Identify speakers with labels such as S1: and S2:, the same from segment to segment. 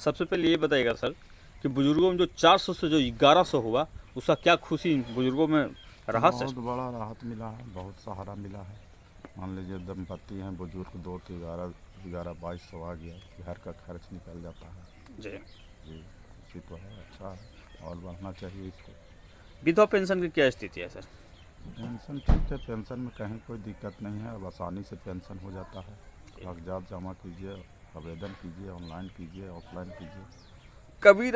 S1: सबसे पहले ये बताइएगा सर कि बुजुर्गों में जो 400 से जो 1100 हुआ, उसका क्या खुशी बुजुर्गों में रहा सर?
S2: बहुत बड़ा राहत मिला है, बहुत सहारा मिला है। मान लीजिए दंपत्ति हैं बुजुर्ग, दो तो 11-2200 आ गया, घर का खर्च निकल जाता है।
S1: जी।
S2: जी, इसी तो है, अच्छा है और बढ़ना चाहिए इसको।
S1: विधवा पेंशन की क्या स्थिति है सर?
S2: पेंशन ठीक है, पेंशन में कहीं कोई दिक्कत नहीं है, अब आसानी से पेंशन हो जाता है। कागजात जमा कीजिए, आवेदन कीजिए, ऑनलाइन कीजिए, ऑफलाइन कीजिए।
S1: कबीर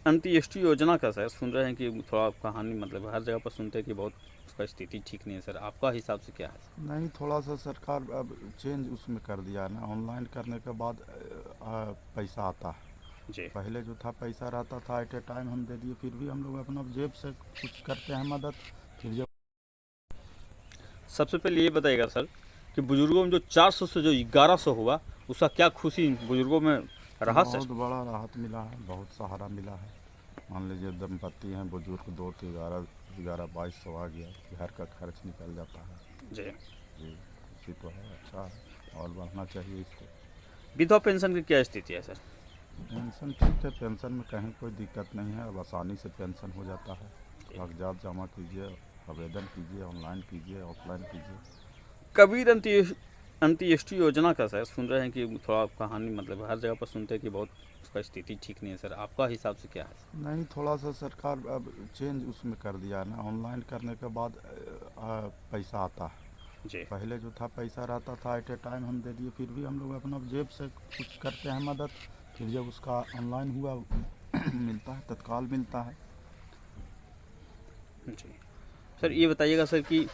S1: अंत्येष्टि योजना का सर सुन रहे हैं कि थोड़ा कहानी, मतलब हर जगह पर सुनते हैं कि बहुत उसका स्थिति ठीक नहीं है सर, आपका हिसाब से क्या है?
S2: नहीं, थोड़ा सा सरकार अब चेंज उसमें कर दिया है ना, ऑनलाइन करने के बाद पैसा आता है।
S1: जी।
S2: पहले जो था पैसा रहता था एट ए टाइम हम दे दिए, फिर भी हम लोग अपना जेब से कुछ करते हैं मदद, फिर जब
S1: सबसे पहले ये बताइएगा सर कि बुजुर्गों में जो 400 से जो 1100 हुआ, उसका क्या खुशी बुजुर्गों में रहा सर?
S2: बहुत बड़ा राहत मिला है, बहुत सहारा मिला है। मान लीजिए दंपत्ति हैं बुजुर्ग, दो तो 11-2200 आ गया, घर का खर्च निकल जाता है।
S1: जी।
S2: जी, इसी तो है, अच्छा है और बढ़ना चाहिए इसको।
S1: विधवा पेंशन की क्या स्थिति है सर?
S2: पेंशन ठीक है, पेंशन में कहीं कोई दिक्कत नहीं है, अब आसानी से पेंशन हो जाता है। कागजात जमा कीजिए, आवेदन कीजिए, ऑनलाइन कीजिए, ऑफलाइन कीजिए।
S1: कबीर अंत्येष्टि योजना का सर सुन रहे हैं कि थोड़ा कहानी, मतलब हर जगह पर सुनते हैं कि बहुत उसका स्थिति ठीक नहीं है सर, आपका हिसाब से क्या है?
S2: नहीं, थोड़ा सा सरकार अब चेंज उसमें कर दिया है ना, ऑनलाइन करने के बाद पैसा आता है।
S1: जी।
S2: पहले जो था पैसा रहता था एट ए टाइम हम दे दिए, फिर भी हम लोग अपना जेब से कुछ करते हैं मदद, फिर जब उसका ऑनलाइन हुआ मिलता है, तत्काल मिलता है।
S1: जी। सर ये बताइएगा सर कि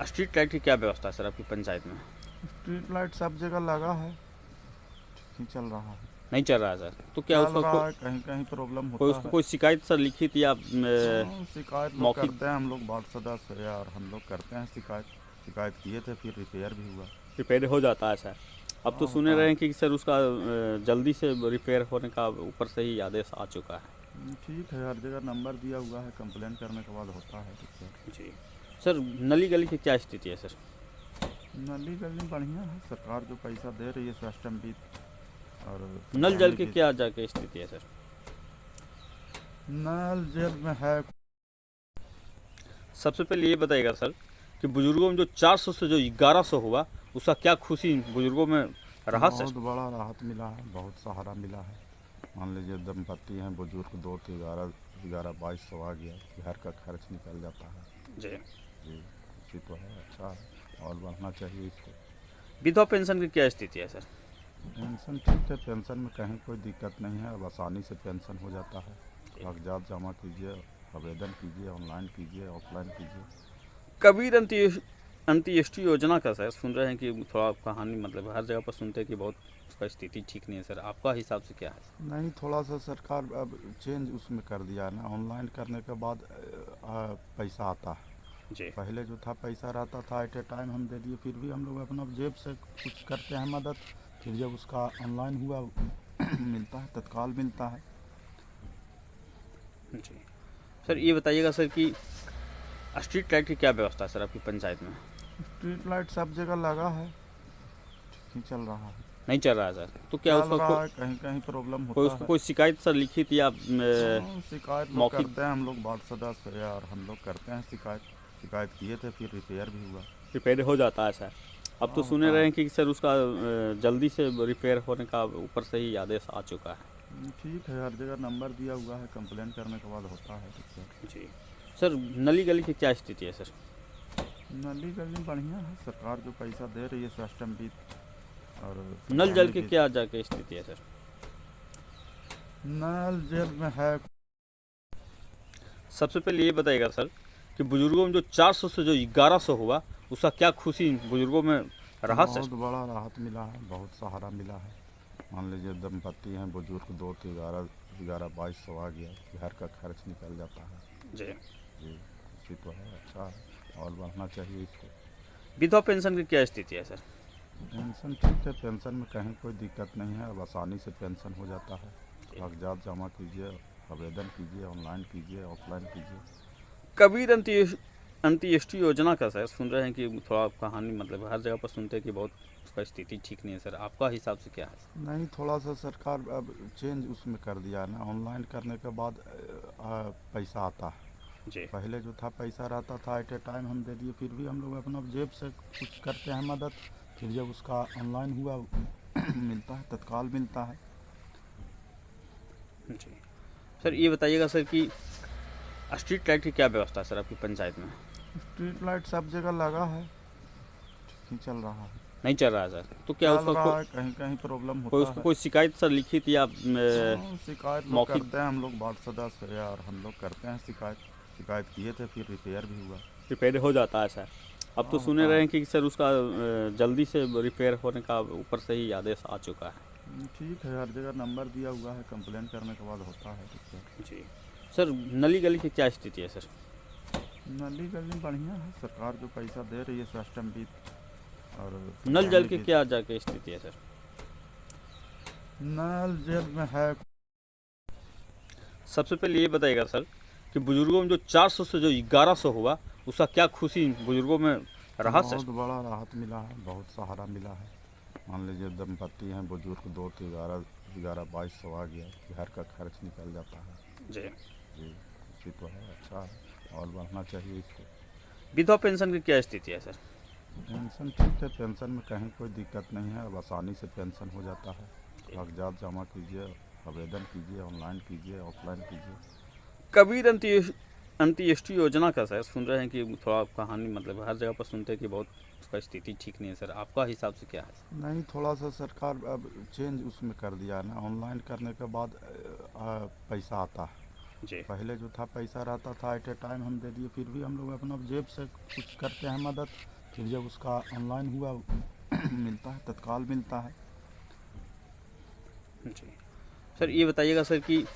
S1: स्ट्रीट लाइट की क्या व्यवस्था है सर आपकी पंचायत में?
S2: स्ट्रीट लाइट सब जगह लगा है, ठीक ही चल रहा है।
S1: नहीं चल रहा है सर, तो क्या
S2: चल
S1: उसका
S2: रहा है, कहीं कहीं प्रॉब्लम
S1: कोई
S2: होता
S1: उसको
S2: है।
S1: कोई शिकायत सर लिखित या
S2: हाँ, शिकायत लोग
S1: मौखिक
S2: करते हैं, हम लोग वार्ड सदस्य यार हम लोग करते हैं शिकायत। शिकायत किए थे, फिर रिपेयर भी हुआ।
S1: रिपेयर हो जाता है सर? अब तो
S2: हाँ,
S1: सुने
S2: होता
S1: रहे
S2: है।
S1: हैं कि सर उसका जल्दी से रिपेयर होने का ऊपर से ही आदेश आ चुका है।
S2: ठीक है, हर जगह नंबर दिया हुआ है, कंप्लेन करने के बाद होता है रिपेयर।
S1: जी। सर नली गली की क्या स्थिति है सर?
S2: नली गली बढ़िया है, सरकार जो पैसा दे रही है सिस्टम भी, और
S1: नल जल
S2: पानी
S1: की
S2: भी।
S1: क्या जाके स्थिति है सर?
S2: नल जल में है।
S1: सबसे पहले ये बताइएगा सर कि बुजुर्गों में जो 400 से जो 1100 हुआ, उसका क्या खुशी बुजुर्गों में रहा सर?
S2: बहुत बड़ा राहत मिला है, बहुत सहारा मिला है। मान लीजिए दंपत्ति हैं बुजुर्ग, दो तो 11-2200 आ गया, घर का खर्च निकल जाता है।
S1: जी।
S2: जी, इसी तो है, अच्छा है और बढ़ना चाहिए इसको।
S1: विधवा पेंशन की क्या स्थिति है सर?
S2: पेंशन ठीक है, पेंशन में कहीं कोई दिक्कत नहीं है, अब आसानी से पेंशन हो जाता है। कागजात जमा कीजिए, आवेदन कीजिए, ऑनलाइन कीजिए, ऑफलाइन कीजिए।
S1: कबीर अंत्येष्टि योजना का सर सुन रहे हैं कि थोड़ा कहानी, मतलब हर जगह पर सुनते हैं कि बहुत उसका स्थिति ठीक नहीं है सर, आपका हिसाब से क्या है?
S2: नहीं, थोड़ा सा सरकार अब चेंज उसमें कर दिया है ना, ऑनलाइन करने के बाद पैसा आता है।
S1: जी।
S2: पहले जो था पैसा रहता था एट ए टाइम हम दे दिए, फिर भी हम लोग अपना जेब से कुछ करते हैं मदद, फिर जब उसका ऑनलाइन हुआ मिलता है, तत्काल मिलता है।
S1: जी। सर ये बताइएगा सर कि स्ट्रीट लाइट की क्या व्यवस्था है सर आपकी पंचायत में?
S2: स्ट्रीट लाइट सब जगह लगा है, ठीक ही चल रहा है।
S1: नहीं चल रहा है सर, तो क्या
S2: चल
S1: उसका
S2: रहा है, कहीं कहीं प्रॉब्लम होता है।
S1: कोई शिकायत सर लिखित या
S2: हाँ, शिकायत लोग
S1: मौखिक
S2: करते हैं, हम लोग वार्ड सदस्य यार हम लोग करते हैं शिकायत। शिकायत किए थे, फिर रिपेयर भी हुआ।
S1: रिपेयर हो जाता है सर? अब तो
S2: हाँ,
S1: सुने
S2: होता
S1: रहे
S2: है।
S1: हैं कि सर उसका जल्दी से रिपेयर होने का ऊपर से ही आदेश आ चुका है।
S2: ठीक है, हर जगह नंबर दिया हुआ है, कंप्लेन करने के बाद होता है रिपेयर।
S1: जी। सर नली गली की क्या स्थिति है सर?
S2: नली गली बढ़िया है, सरकार जो पैसा दे रही है सिस्टम भी, और
S1: नल जल
S2: पानी
S1: की
S2: भी।
S1: क्या जाके स्थिति है सर?
S2: नल जल में है।
S1: सबसे पहले ये बताइएगा सर कि बुजुर्गों में जो 400 से जो 1100 हुआ, उसका क्या खुशी बुजुर्गों में रहा सर?
S2: बहुत बड़ा राहत मिला है, बहुत सहारा मिला है। मान लीजिए दंपत्ति हैं बुजुर्ग, दो तो 11-2200 आ गया, घर का खर्च निकल जाता है।
S1: जी।
S2: जी, इसी तो है, अच्छा है और बढ़ना चाहिए इसको।
S1: विधवा पेंशन की क्या स्थिति है सर?
S2: पेंशन ठीक है, पेंशन में कहीं कोई दिक्कत नहीं है, अब आसानी से पेंशन हो जाता है। कागजात जमा कीजिए, आवेदन कीजिए, ऑनलाइन कीजिए, ऑफलाइन कीजिए।
S1: कबीर अंत्येष्टि योजना का सर सुन रहे हैं कि थोड़ा कहानी मतलब हर जगह पर सुनते हैं कि बहुत उसका स्थिति ठीक नहीं है सर, आपका हिसाब से क्या है?
S2: नहीं, थोड़ा सा सरकार अब चेंज उसमें कर दिया है ना। ऑनलाइन करने के बाद पैसा आता है।
S1: जी
S2: पहले जो था पैसा रहता था, एट ए टाइम हम दे दिए, फिर भी हम लोग अपना जेब से कुछ करते हैं मदद। फिर जब उसका ऑनलाइन हुआ मिलता है, तत्काल मिलता है।
S1: जी सर, ये बताइएगा सर कि स्ट्रीट लाइट की क्या व्यवस्था है सर आपकी पंचायत में?
S2: स्ट्रीट लाइट सब जगह लगा है, ठीक ही चल रहा है।
S1: नहीं चल रहा है सर, तो क्या
S2: चल
S1: उसका
S2: रहा है, कहीं कहीं प्रॉब्लम होता है।
S1: कोई शिकायत सर लिखित या
S2: हाँ, शिकायत लोग
S1: मौखिक
S2: करते हैं, हम लोग वार्ड सदस्य और हम लोग करते हैं शिकायत। शिकायत किए थे, फिर रिपेयर भी हुआ।
S1: रिपेयर हो जाता है सर? अब तो
S2: हाँ,
S1: सुने
S2: होता
S1: रहे
S2: है।
S1: हैं कि सर उसका जल्दी से रिपेयर होने का ऊपर से ही आदेश आ चुका है।
S2: ठीक है, हर जगह नंबर दिया हुआ है, कंप्लेन करने के बाद होता है रिपेयर।
S1: जी सर, नली गली की क्या स्थिति है सर?
S2: नली गली बढ़िया है, सरकार जो पैसा दे रही है सिस्टम भी। और
S1: नल जल
S2: पानी
S1: की
S2: भी
S1: क्या जाके स्थिति है सर?
S2: नल जल में है।
S1: सबसे पहले ये बताइएगा सर कि बुजुर्गों में जो 400 से जो 1100 हुआ, उसका क्या खुशी बुजुर्गों में रहा सर?
S2: बहुत बड़ा राहत मिला है, बहुत सहारा मिला है। मान लीजिए दंपत्ति हैं, बुजुर्ग, दो तो 11 2200 आ गया, घर का खर्च निकल जाता है।
S1: जी
S2: जी, इसी तो है, अच्छा है और बढ़ना चाहिए इसको।
S1: विधवा पेंशन की क्या स्थिति है सर?
S2: पेंशन ठीक है, पेंशन में कहीं कोई दिक्कत नहीं है, अब आसानी से पेंशन हो जाता है। कागजात जमा कीजिए, आवेदन कीजिए, ऑनलाइन कीजिए, ऑफलाइन कीजिए।
S1: कबीर अंत्येष्टि योजना का सर सुन रहे हैं कि थोड़ा कहानी मतलब हर जगह पर सुनते हैं कि बहुत उसका स्थिति ठीक नहीं है सर, आपका हिसाब से क्या है?
S2: नहीं, थोड़ा सा सरकार अब चेंज उसमें कर दिया है ना। ऑनलाइन करने के बाद पैसा आता है।
S1: जी
S2: पहले जो था पैसा रहता था, एट ए टाइम हम दे दिए, फिर भी हम लोग अपना जेब से कुछ करते हैं मदद। फिर जब उसका ऑनलाइन हुआ मिलता है, तत्काल मिलता है।
S1: जी सर, ये बताइएगा सर कि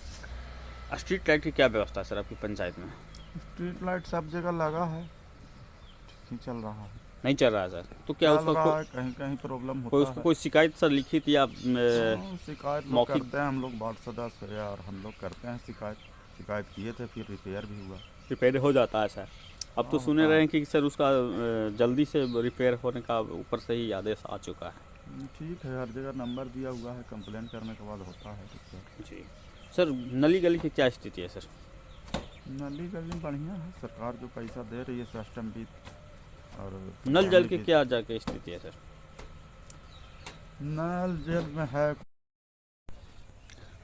S1: स्ट्रीट लाइट की क्या व्यवस्था है सर आपकी पंचायत में?
S2: स्ट्रीट लाइट सब जगह लगा है, ठीक ही चल रहा है।
S1: नहीं चल रहा है सर, तो क्या
S2: चल
S1: उसका
S2: रहा है, कहीं कहीं प्रॉब्लम होता है।
S1: कोई शिकायत सर लिखित या
S2: हाँ, शिकायत लोग
S1: मौखिक
S2: करते हैं, हम लोग वार्ड सदस्य और हम लोग करते हैं शिकायत। शिकायत किए थे, फिर रिपेयर भी हुआ।
S1: रिपेयर हो जाता है सर? अब तो
S2: हाँ,
S1: सुने
S2: होता
S1: रहे
S2: है।
S1: हैं कि सर उसका जल्दी से रिपेयर होने का ऊपर से ही आदेश आ चुका है।
S2: ठीक है, हर जगह नंबर दिया हुआ है, कंप्लेन करने के बाद होता है रिपेयर।
S1: जी सर, नली गली की क्या स्थिति है सर?
S2: नली गली बढ़िया है, सरकार जो पैसा दे रही है सिस्टम भी। और
S1: नल जल
S2: पानी
S1: की
S2: भी
S1: क्या जाके स्थिति है सर?
S2: नल जल में है।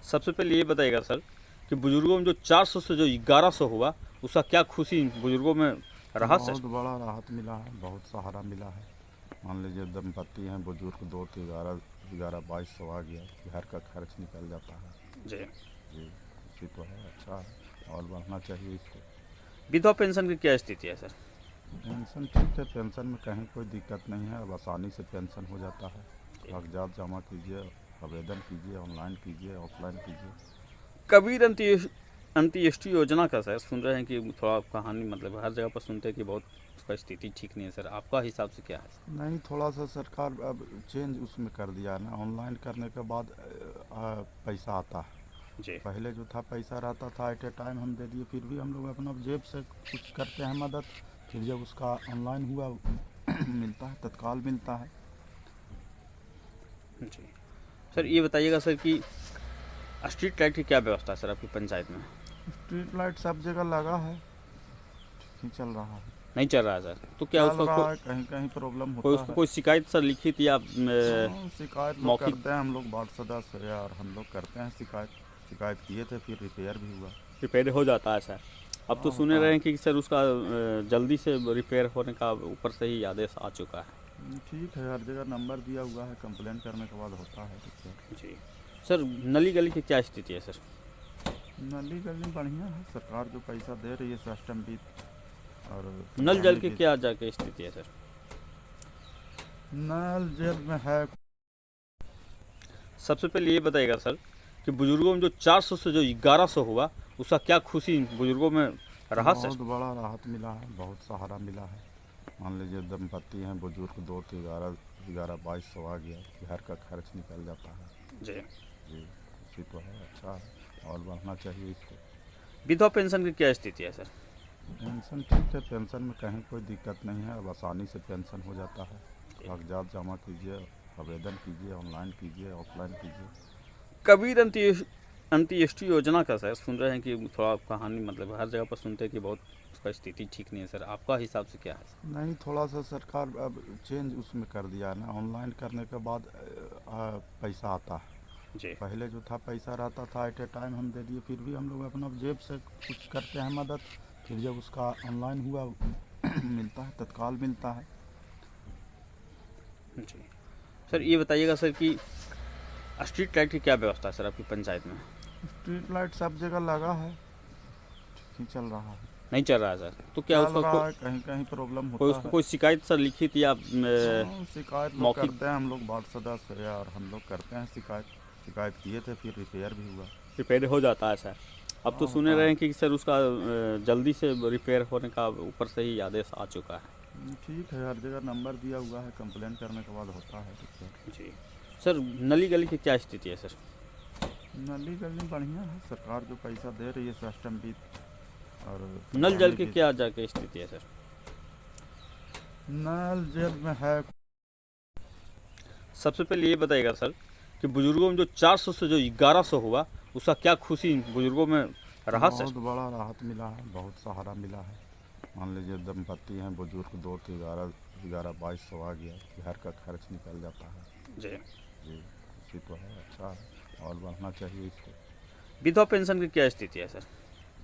S1: सबसे पहले ये बताइएगा सर कि बुजुर्गों में जो 400 से जो 1100 हुआ, उसका क्या खुशी बुजुर्गों में रहा सर?
S2: बहुत बड़ा राहत मिला है, बहुत सहारा मिला है। मान लीजिए दंपत्ति हैं, बुजुर्ग, दो तो 11 2200 आ गया, घर का खर्च निकल जाता है।
S1: जी
S2: जी, इसी तो है, अच्छा है और बढ़ना चाहिए इसको।
S1: विधवा पेंशन की क्या स्थिति है सर?
S2: पेंशन ठीक है, पेंशन में कहीं कोई दिक्कत नहीं है, अब आसानी से पेंशन हो जाता है। कागजात जमा कीजिए, आवेदन कीजिए, ऑनलाइन कीजिए, ऑफलाइन कीजिए।
S1: कबीर अंत्येष्टि योजना का सर सुन रहे हैं कि थोड़ा कहानी मतलब हर जगह पर सुनते हैं कि बहुत उसका स्थिति ठीक नहीं है सर, आपका हिसाब से क्या है?
S2: नहीं, थोड़ा सा सरकार अब चेंज उसमें कर दिया है ना। ऑनलाइन करने के बाद पैसा आता है।
S1: जी
S2: पहले जो था पैसा रहता था, एट ए टाइम हम दे दिए, फिर भी हम लोग अपना जेब से कुछ करते हैं मदद। फिर जब उसका ऑनलाइन हुआ मिलता है, तत्काल मिलता है।
S1: जी सर, ये बताइएगा सर कि स्ट्रीट लाइट की क्या व्यवस्था है सर आपकी पंचायत में?
S2: स्ट्रीट लाइट सब जगह लगा है, ठीक ही चल रहा है।
S1: नहीं चल रहा है सर, तो क्या
S2: चल रहा है, कहीं कहीं प्रॉब्लम होता है।
S1: कोई शिकायत सर लिखित या
S2: हाँ, शिकायत लोग
S1: मौखिक
S2: करते हैं, हम लोग वार्ड सदस्य और हम लोग करते हैं शिकायत। शिकायत किए थे, फिर रिपेयर भी हुआ।
S1: रिपेयर हो जाता है सर? अब तो
S2: हाँ,
S1: सुने
S2: होता
S1: रहे
S2: है।
S1: हैं कि सर उसका जल्दी से रिपेयर होने का ऊपर से ही आदेश आ चुका है।
S2: ठीक है, हर जगह नंबर दिया हुआ है, कंप्लेन करने के बाद होता है रिपेयर।
S1: जी सर, नली गली की क्या स्थिति है सर?
S2: नली गली बढ़िया है, सरकार जो पैसा दे रही है सिस्टम भी। और
S1: नल जल
S2: पानी
S1: की
S2: भी
S1: क्या जाके स्थिति है सर?
S2: नल जल में है।
S1: सबसे पहले ये बताइएगा सर कि बुजुर्गों में जो 400 से जो 1100 हुआ, उसका क्या खुशी बुजुर्गों में रहा सर?
S2: बहुत बड़ा राहत मिला है, बहुत सहारा मिला है। मान लीजिए दंपत्ति हैं, बुजुर्ग, दो तो 11 2200 आ गया, घर का खर्च निकल जाता है।
S1: जी
S2: जी, इसी तो है, अच्छा है और बढ़ना चाहिए इसको।
S1: विधवा पेंशन की क्या स्थिति है सर?
S2: पेंशन ठीक है, पेंशन में कहीं कोई दिक्कत नहीं है, अब आसानी से पेंशन हो जाता है। कागजात जमा कीजिए, आवेदन कीजिए, ऑनलाइन कीजिए, ऑफलाइन कीजिए।
S1: कबीर अंत्येष्टि योजना का सर सुन रहे हैं कि थोड़ा कहानी मतलब हर जगह पर सुनते हैं कि बहुत उसका स्थिति ठीक नहीं है सर, आपका हिसाब से क्या है?
S2: नहीं, थोड़ा सा सरकार अब चेंज उसमें कर दिया है ना, ऑनलाइन करने के बाद पैसा आता है।
S1: जी
S2: पहले जो था पैसा रहता था, एट ए टाइम हम दे दिए, फिर भी हम लोग अपना जेब से कुछ करते हैं मदद, फिर जब उसका ऑनलाइन हुआ मिलता है, तत्काल मिलता है।
S1: जी सर, ये बताइएगा सर कि स्ट्रीट लाइट की क्या व्यवस्था है सर आपकी पंचायत में?
S2: स्ट्रीट लाइट सब जगह लगा है, ठीक ही चल रहा है।
S1: नहीं चल रहा है सर, तो क्या
S2: चल
S1: उसका
S2: रहा है, कहीं कहीं प्रॉब्लम
S1: कोई
S2: होता
S1: उसको
S2: है।
S1: कोई शिकायत सर लिखित या
S2: हाँ, शिकायत लोग
S1: मौखिक
S2: करते हैं, हम लोग वार्ड सदस्य यार हम लोग करते हैं शिकायत। शिकायत किए थे, फिर रिपेयर भी हुआ।
S1: रिपेयर हो जाता है सर? अब तो
S2: हाँ,
S1: सुने
S2: होता
S1: रहे
S2: है।
S1: हैं कि सर उसका जल्दी से रिपेयर होने का ऊपर से ही आदेश आ चुका है।
S2: ठीक है, हर जगह नंबर दिया हुआ है, कंप्लेन करने के बाद होता है रिपेयर।
S1: जी सर, नली गली की क्या स्थिति है सर?
S2: नली गली बढ़िया है, सरकार जो पैसा दे रही है सिस्टम भी, और
S1: नल जल
S2: पानी
S1: की
S2: भी।
S1: क्या जाके स्थिति है सर?
S2: नल जल में है।
S1: सबसे पहले ये बताइएगा सर कि बुजुर्गों में जो 400 से जो 1100 हुआ, उसका क्या खुशी बुजुर्गों में रहा सर?
S2: बहुत बड़ा राहत मिला है, बहुत सहारा मिला है। मान लीजिए दंपत्ति हैं बुजुर्ग, दो तो 11-2200 आ गया, घर का खर्च निकल जाता है।
S1: जी
S2: जी, इसी तो है, अच्छा है और बढ़ना चाहिए इसको।
S1: विधवा पेंशन की क्या स्थिति है सर?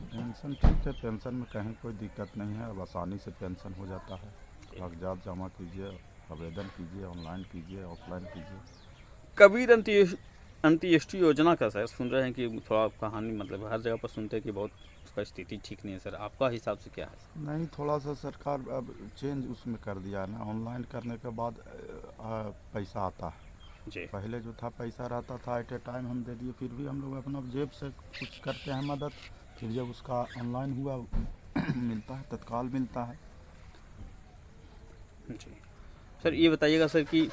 S2: पेंशन ठीक है, पेंशन में कहीं कोई दिक्कत नहीं है, अब आसानी से पेंशन हो जाता है। कागजात जमा कीजिए, आवेदन कीजिए, ऑनलाइन कीजिए, ऑफलाइन कीजिए।
S1: कबीर अंत्येष्टि योजना का सर सुन रहे हैं कि थोड़ा कहानी मतलब हर जगह पर सुनते हैं कि बहुत उसका स्थिति ठीक नहीं है सर, आपका हिसाब से क्या है?
S2: नहीं, थोड़ा सा सरकार अब चेंज उसमें कर दिया है ना, ऑनलाइन करने के बाद पैसा आता है।
S1: जी
S2: पहले जो था पैसा रहता था, एट ए टाइम हम दे दिए, फिर भी हम लोग अपना जेब से कुछ करते हैं मदद, फिर जब उसका ऑनलाइन हुआ मिलता है, तत्काल मिलता है।
S1: जी सर, ये बताइएगा सर कि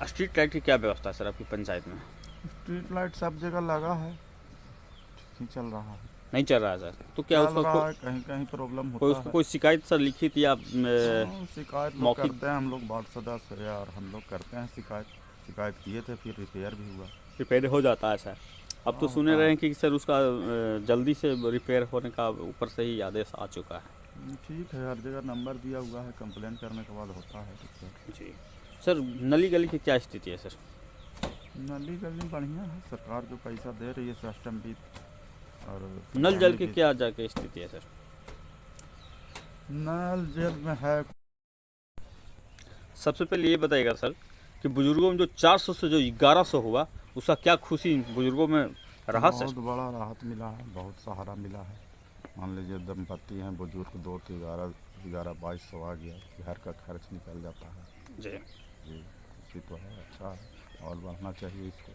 S1: स्ट्रीट लाइट की क्या व्यवस्था है सर आपकी पंचायत में?
S2: स्ट्रीट लाइट सब जगह लगा है, ठीक ही चल रहा है।
S1: नहीं चल रहा है सर, तो क्या
S2: चल
S1: उसका
S2: रहा है, कहीं कहीं प्रॉब्लम होता है।
S1: कोई शिकायत सर लिखित या
S2: हाँ, शिकायत लोग
S1: मौखिक
S2: करते हैं, हम लोग वार्ड सदस्य यार हम लोग करते हैं शिकायत। शिकायत किए थे, फिर रिपेयर भी हुआ।
S1: रिपेयर हो जाता है सर? अब तो
S2: हाँ,
S1: सुने
S2: होता
S1: रहे
S2: है।
S1: हैं कि सर उसका जल्दी से रिपेयर होने का ऊपर से ही आदेश आ चुका है।
S2: ठीक है, हर जगह नंबर दिया हुआ है, कंप्लेन करने के बाद होता है रिपेयर।
S1: जी सर, नली गली की क्या स्थिति है सर?
S2: नली गली बढ़िया है, सरकार जो पैसा दे रही है सिस्टम भी, और
S1: नल जल
S2: पानी
S1: की
S2: भी।
S1: क्या जाके स्थिति है सर?
S2: नल जल में है।
S1: सबसे पहले ये बताइएगा सर कि बुजुर्गों में जो 400 से जो 1100 हुआ, उसका क्या खुशी बुजुर्गों में रहा सर?
S2: बहुत बड़ा राहत मिला है, बहुत सहारा मिला है। मान लीजिए दंपत्ति हैं बुजुर्ग, दो तो 11-2200 आ गया, घर का खर्च निकल जाता है।
S1: जी
S2: जी, इसी तो है, अच्छा है और बढ़ना चाहिए इसको।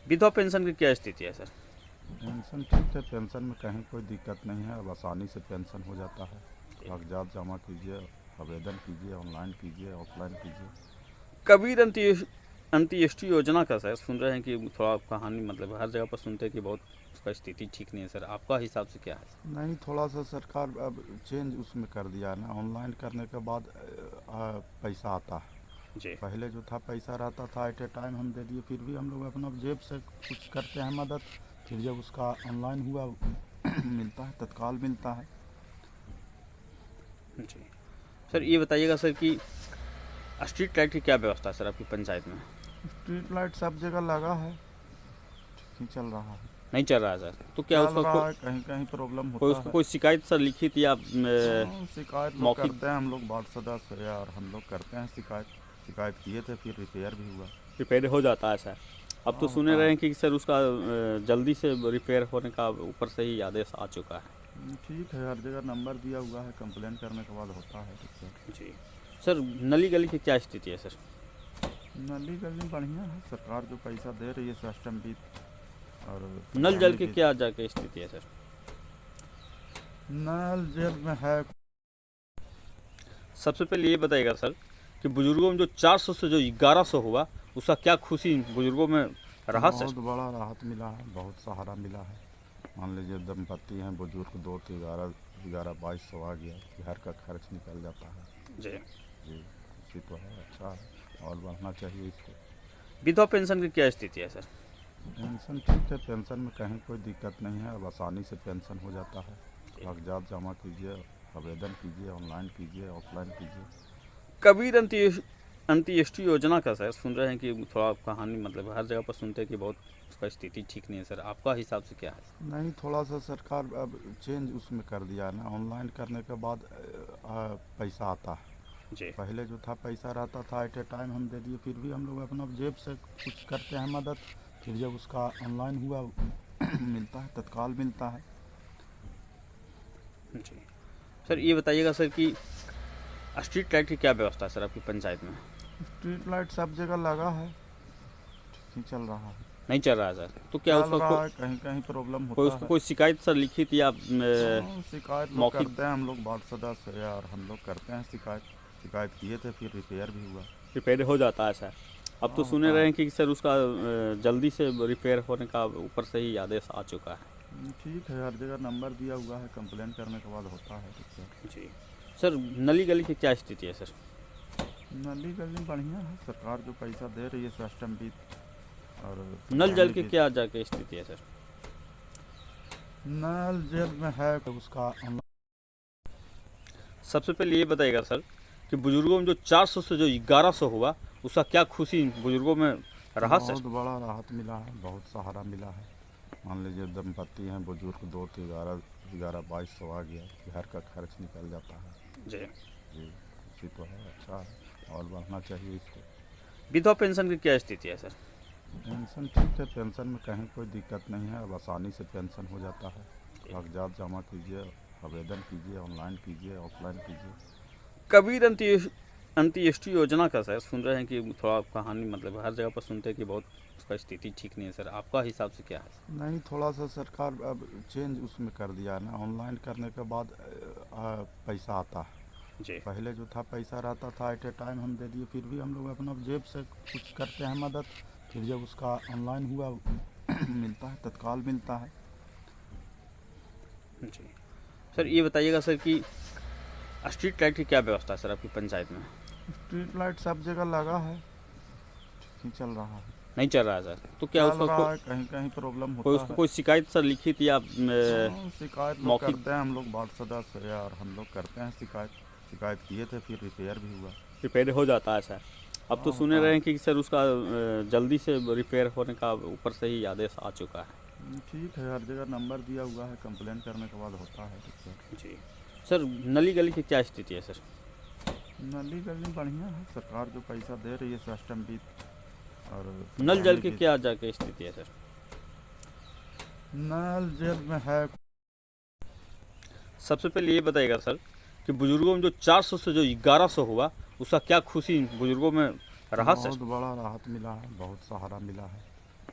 S1: विधवा पेंशन की क्या स्थिति है सर?
S2: पेंशन ठीक है, पेंशन में कहीं कोई दिक्कत नहीं है, अब आसानी से पेंशन हो जाता है। कागजात जमा कीजिए, आवेदन कीजिए, ऑनलाइन कीजिए, ऑफलाइन कीजिए।
S1: कबीर अंत्येष्टि योजना का सर सुन रहे हैं कि थोड़ा कहानी मतलब हर जगह पर सुनते हैं कि बहुत उसका स्थिति ठीक नहीं है सर, आपका हिसाब से क्या है?
S2: नहीं, थोड़ा सा सरकार अब चेंज उसमें कर दिया है ना, ऑनलाइन करने के बाद पैसा आता है।
S1: जी
S2: पहले जो था पैसा रहता था, एट ए टाइम हम दे दिए, फिर भी हम लोग अपना जेब से कुछ करते हैं मदद, फिर जब उसका ऑनलाइन हुआ मिलता है, तत्काल मिलता है।
S1: जी सर, ये बताइएगा सर कि स्ट्रीट लाइट की क्या व्यवस्था है सर आपकी पंचायत में?
S2: स्ट्रीट लाइट सब जगह लगा है, ठीक ही चल रहा है।
S1: नहीं चल रहा है सर, तो क्या
S2: चल
S1: उसका
S2: रहा है, कहीं कहीं प्रॉब्लम होता है।
S1: कोई शिकायत सर लिखित या
S2: हाँ, शिकायत लोग
S1: मौखिक
S2: करते हैं, हम लोग वार्ड सदस्य यार हम लोग करते हैं शिकायत। शिकायत किए थे, फिर रिपेयर भी हुआ।
S1: रिपेयर हो जाता है सर? अब तो
S2: हाँ,
S1: सुने
S2: होता
S1: रहे
S2: है।
S1: हैं कि सर उसका जल्दी से रिपेयर होने का ऊपर से ही आदेश आ चुका है।
S2: ठीक है, हर जगह नंबर दिया हुआ है, कंप्लेन करने के बाद होता है रिपेयर।
S1: जी सर, नली गली की क्या स्थिति है सर?
S2: नली गली बढ़िया है, सरकार जो पैसा दे रही है सिस्टम भी, और
S1: नल जल
S2: पानी
S1: की
S2: भी।
S1: क्या जाके स्थिति है सर?
S2: नल जल में है।
S1: सबसे पहले ये बताइएगा सर कि बुजुर्गों में जो 400 से जो 1100 हुआ, उसका क्या खुशी बुजुर्गों में रहा सर?
S2: बहुत बड़ा राहत मिला है, बहुत सहारा मिला है। मान लीजिए दंपत्ति हैं बुजुर्ग, दो तो 11-2200 आ गया, घर का खर्च निकल जाता है।
S1: जी।
S2: जी, इसी तो है, अच्छा है और बढ़ना चाहिए इसको।
S1: विधवा पेंशन की क्या स्थिति है सर?
S2: पेंशन ठीक है, पेंशन में कहीं कोई दिक्कत नहीं है, अब आसानी से पेंशन हो जाता है। कागजात जमा कीजिए, आवेदन कीजिए, ऑनलाइन कीजिए, ऑफलाइन कीजिए।
S1: कबीर अंत्येष्टि योजना का सर सुन रहे हैं कि थोड़ा कहानी मतलब हर जगह पर सुनते हैं कि बहुत उसका स्थिति ठीक नहीं है सर, आपका हिसाब से क्या है?
S2: नहीं, थोड़ा सा सरकार अब चेंज उसमें कर दिया है ना, ऑनलाइन करने के बाद पैसा आता है।
S1: जी।
S2: पहले जो था पैसा रहता था, एट ए टाइम हम दे दिए, फिर भी हम लोग अपना जेब से कुछ करते हैं मदद, फिर जब उसका ऑनलाइन हुआ मिलता है, तत्काल मिलता है।
S1: जी सर, ये बताइएगा सर कि स्ट्रीट लाइट की क्या व्यवस्था है सर आपकी पंचायत में?
S2: स्ट्रीट लाइट सब जगह लगा है, ठीक ही चल रहा है।
S1: नहीं चल रहा है सर, तो क्या
S2: चल
S1: उसका
S2: रहा है, कहीं कहीं प्रॉब्लम
S1: कोई
S2: होता
S1: उसको
S2: है।
S1: कोई शिकायत सर लिखित या
S2: हाँ, शिकायत लोग
S1: मौखिक
S2: करते हैं, हम लोग वार्ड सदस्य यार हम लोग करते हैं शिकायत। शिकायत किए थे, फिर रिपेयर भी हुआ।
S1: रिपेयर हो जाता है सर? अब तो
S2: हाँ,
S1: सुने
S2: होता
S1: रहे
S2: है।
S1: हैं कि सर उसका जल्दी से रिपेयर होने का ऊपर से ही आदेश आ चुका है।
S2: ठीक है, हर जगह नंबर दिया हुआ है, कंप्लेन करने के बाद होता है रिपेयर।
S1: जी सर, नली गली की क्या स्थिति है सर?
S2: नली गली बढ़िया है, सरकार जो पैसा दे रही है सिस्टम भी, और
S1: नल जल
S2: पानी
S1: की
S2: भी।
S1: क्या जाके स्थिति है सर?
S2: नल जेल में है उसका
S1: सबसे पहले ये बताइएगा सर कि बुजुर्गों में जो 400 से जो 1100 हुआ, उसका क्या खुशी बुजुर्गों में रहा सर?
S2: बहुत बड़ा राहत मिला है, बहुत सहारा मिला है। मान लीजिए दंपत्ति हैं, बुजुर्ग, दो तो 11-2200 आ गया, घर का खर्च निकल जाता है।
S1: जी।
S2: जी, इसी तो है, अच्छा है और बढ़ना चाहिए इसको।
S1: विधवा पेंशन की क्या स्थिति है सर?
S2: पेंशन ठीक है, पेंशन में कहीं कोई दिक्कत नहीं है, अब आसानी से पेंशन हो जाता है। कागजात जमा कीजिए, आवेदन कीजिए, ऑनलाइन कीजिए, ऑफलाइन कीजिए।
S1: कबीर अंत्येष्टि योजना का सर सुन रहे हैं कि थोड़ा कहानी मतलब हर जगह पर सुनते हैं कि बहुत उसका स्थिति ठीक नहीं है सर, आपका हिसाब से क्या है?
S2: नहीं, थोड़ा सा सरकार अब चेंज उसमें कर दिया है ना, ऑनलाइन करने के बाद पैसा आता है।
S1: जी।
S2: पहले जो था पैसा रहता था, एट ए टाइम हम दे दिए, फिर भी हम लोग अपना जेब से कुछ करते हैं मदद, फिर जब उसका ऑनलाइन हुआ मिलता है, तत्काल मिलता है।
S1: जी सर, ये बताइएगा सर कि स्ट्रीट लाइट की क्या व्यवस्था है सर आपकी पंचायत में?
S2: स्ट्रीट लाइट सब जगह लगा है, ठीक ही चल रहा है।
S1: नहीं चल रहा है सर, तो क्या
S2: चल
S1: उसका
S2: रहा है, कहीं कहीं प्रॉब्लम होता है।
S1: कोई शिकायत सर लिखित या
S2: हाँ, शिकायत लोग
S1: मौखिक
S2: करते हैं, हम लोग वार्ड सदस्य यार हम लोग करते हैं शिकायत। शिकायत किए थे, फिर रिपेयर भी हुआ।
S1: रिपेयर हो जाता है सर? अब तो
S2: हाँ,
S1: सुने
S2: होता
S1: रहे
S2: है।
S1: हैं कि सर उसका जल्दी से रिपेयर होने का ऊपर से ही आदेश आ चुका है।
S2: ठीक है, हर जगह नंबर दिया हुआ है, कंप्लेन करने के बाद होता है रिपेयर।
S1: जी सर, नली गली की क्या स्थिति है सर?
S2: नली गली बढ़िया है, सरकार जो पैसा दे रही है सिस्टम भी, और
S1: नल जल
S2: पानी
S1: की
S2: भी।
S1: क्या जाके स्थिति है सर?
S2: नल जेल में है।
S1: सबसे पहले ये बताइएगा सर कि बुजुर्गों में जो 400 से जो 1100 हुआ, उसका क्या खुशी बुजुर्गों में रहा सर?
S2: बहुत बड़ा राहत मिला है, बहुत सहारा मिला है।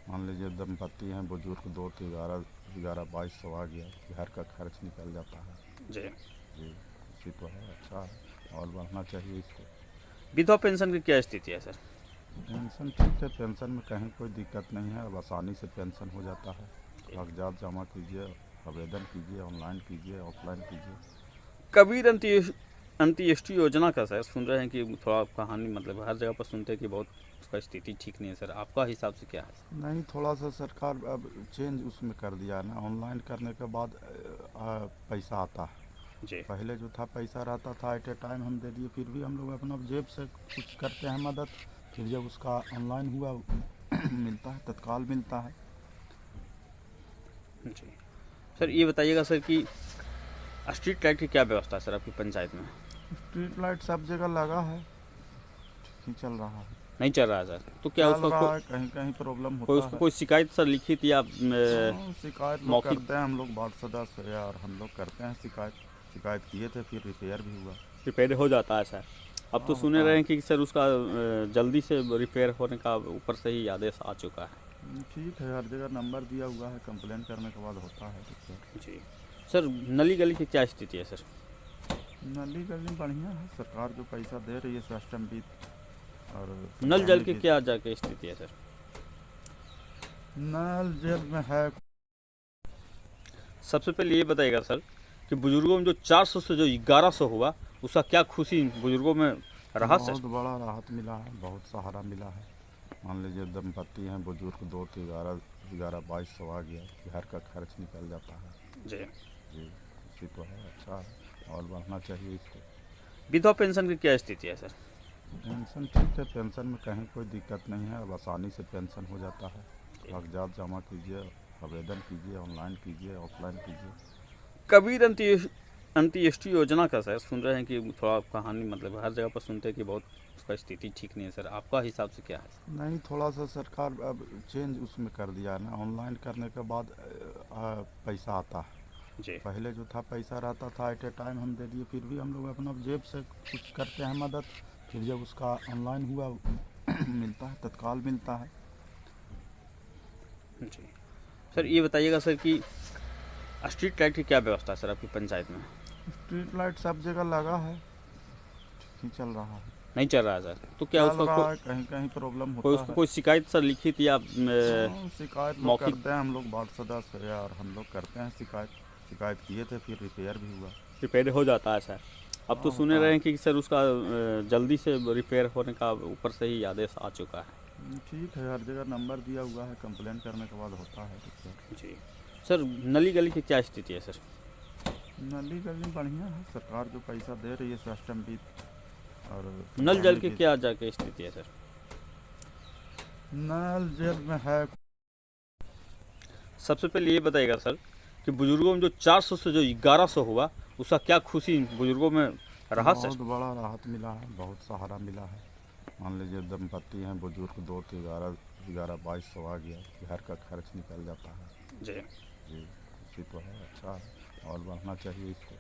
S2: मान लीजिए दंपत्ति हैं, बुजुर्ग, दो तो 11-2200 आ गया, घर का खर्च निकल जाता है।
S1: जी।
S2: जी, इसी तो है, अच्छा है और बढ़ना चाहिए इसको।
S1: विधवा पेंशन की क्या स्थिति है सर?
S2: पेंशन ठीक है, पेंशन में कहीं कोई दिक्कत नहीं है, अब आसानी से पेंशन हो जाता है। कागजात जमा कीजिए, आवेदन कीजिए, ऑनलाइन कीजिए, ऑफलाइन कीजिए।
S1: कबीर अंत्येष्टि योजना का सर सुन रहे हैं कि थोड़ा कहानी मतलब हर जगह पर सुनते हैं कि बहुत उसका स्थिति ठीक नहीं है सर, आपका हिसाब से क्या है?
S2: नहीं, थोड़ा सा सरकार अब चेंज उसमें कर दिया है ना, ऑनलाइन करने के बाद पैसा आता है।
S1: जी।
S2: पहले जो था पैसा रहता था, एट ए टाइम हम दे दिए, फिर भी हम लोग अपना जेब से कुछ करते हैं मदद, फिर जब उसका ऑनलाइन हुआ मिलता है, तत्काल मिलता है।
S1: जी सर, ये बताइएगा सर कि स्ट्रीट लाइट की क्या व्यवस्था है सर आपकी पंचायत में?
S2: स्ट्रीट लाइट सब जगह लगा है, ठीक ही चल रहा है।
S1: नहीं चल रहा है सर, तो क्या
S2: चल
S1: उसका
S2: रहा है, कहीं कहीं प्रॉब्लम होता है।
S1: कोई शिकायत सर लिखित या
S2: हाँ, शिकायत लोग
S1: मौखिक
S2: करते हैं, हम लोग वार्ड सदस्य यार हम लोग करते हैं शिकायत। शिकायत किए थे, फिर रिपेयर भी हुआ।
S1: रिपेयर हो जाता है सर? अब तो
S2: हाँ,
S1: सुने
S2: होता
S1: रहे
S2: है।
S1: हैं कि सर उसका जल्दी से रिपेयर होने का ऊपर से ही आदेश आ चुका है।
S2: ठीक है, हर जगह नंबर दिया हुआ है, कंप्लेन करने के बाद होता है रिपेयर।
S1: जी सर, नली गली की क्या स्थिति है सर?
S2: नली गली बढ़िया है, सरकार जो पैसा दे रही है सिस्टम भी, और
S1: नल जल
S2: पानी
S1: की
S2: भी।
S1: क्या जाके स्थिति है सर?
S2: नल जेल में है।
S1: सबसे पहले ये बताइएगा सर कि बुजुर्गों में जो 400 से जो 1100 हुआ, उसका क्या खुशी बुजुर्गों में रहा सर?
S2: बहुत बड़ा राहत मिला है, बहुत सहारा मिला है। मान लीजिए दंपत्ति हैं, बुजुर्ग, दो तो 11-2200 आ गया, घर का खर्च निकल जाता है।
S1: जी।
S2: जी, इसी तो है, अच्छा है और बढ़ना चाहिए इसको।
S1: विधवा पेंशन की क्या स्थिति है सर?
S2: पेंशन ठीक है, पेंशन में कहीं कोई दिक्कत नहीं है, अब आसानी से पेंशन हो जाता है। कागजात जमा कीजिए, आवेदन कीजिए, ऑनलाइन कीजिए, ऑफलाइन कीजिए।
S1: कबीर अंत्येष्टि योजना का सर सुन रहे हैं कि थोड़ा कहानी मतलब हर जगह पर सुनते हैं कि बहुत उसका स्थिति ठीक नहीं है सर, आपका हिसाब से क्या है?
S2: नहीं, थोड़ा सा सरकार अब चेंज उसमें कर दिया है ना, ऑनलाइन करने के बाद पैसा आता है।
S1: जी।
S2: पहले जो था पैसा रहता था, एट ए टाइम हम दे दिए, फिर भी हम लोग अपना जेब से कुछ करते हैं मदद, फिर जब उसका ऑनलाइन हुआ मिलता है, तत्काल मिलता है।
S1: जी सर, ये बताइएगा सर कि स्ट्रीट लाइट की क्या व्यवस्था है सर आपकी पंचायत में?
S2: स्ट्रीट लाइट सब जगह लगा है, ठीक ही चल रहा है।
S1: नहीं चल रहा है सर, तो क्या
S2: चल
S1: उसका
S2: रहा है, कहीं कहीं प्रॉब्लम होता है।
S1: कोई शिकायत सर लिखित या
S2: शिकायत लोग
S1: मौखिक?
S2: करते हैं, हम लोग वार्ड सदस्य यार हम लोग करते हैं शिकायत किए थे, फिर रिपेयर भी हुआ।
S1: रिपेयर हो जाता है सर? अब तो
S2: हाँ,
S1: सुने
S2: होता
S1: रहे
S2: है।
S1: हैं कि सर उसका जल्दी से रिपेयर होने का ऊपर से ही आदेश आ चुका है।
S2: ठीक है, हर जगह नंबर दिया हुआ है, कंप्लेन करने के बाद होता है रिपेयर।
S1: जी सर, नली गली की क्या स्थिति है सर?
S2: नली गली बढ़िया है, सरकार जो पैसा दे रही है सिस्टम भी, और
S1: नल जल की
S2: भी।
S1: क्या जाके स्थिति है सर?
S2: नल जल में है।
S1: सबसे पहले ये बताइएगा सर कि बुजुर्गों में जो 400 से जो 1100 हुआ, उसका क्या खुशी बुजुर्गों में रहा सर?
S2: बहुत बड़ा राहत मिला है, बहुत सहारा मिला है। मान लीजिए दंपत्ति हैं, बुजुर्ग, दो तो 11-2200 आ गया, घर का खर्च निकल जाता है।
S1: जी।
S2: जी, इसी तो है, अच्छा है और बढ़ना चाहिए इसको।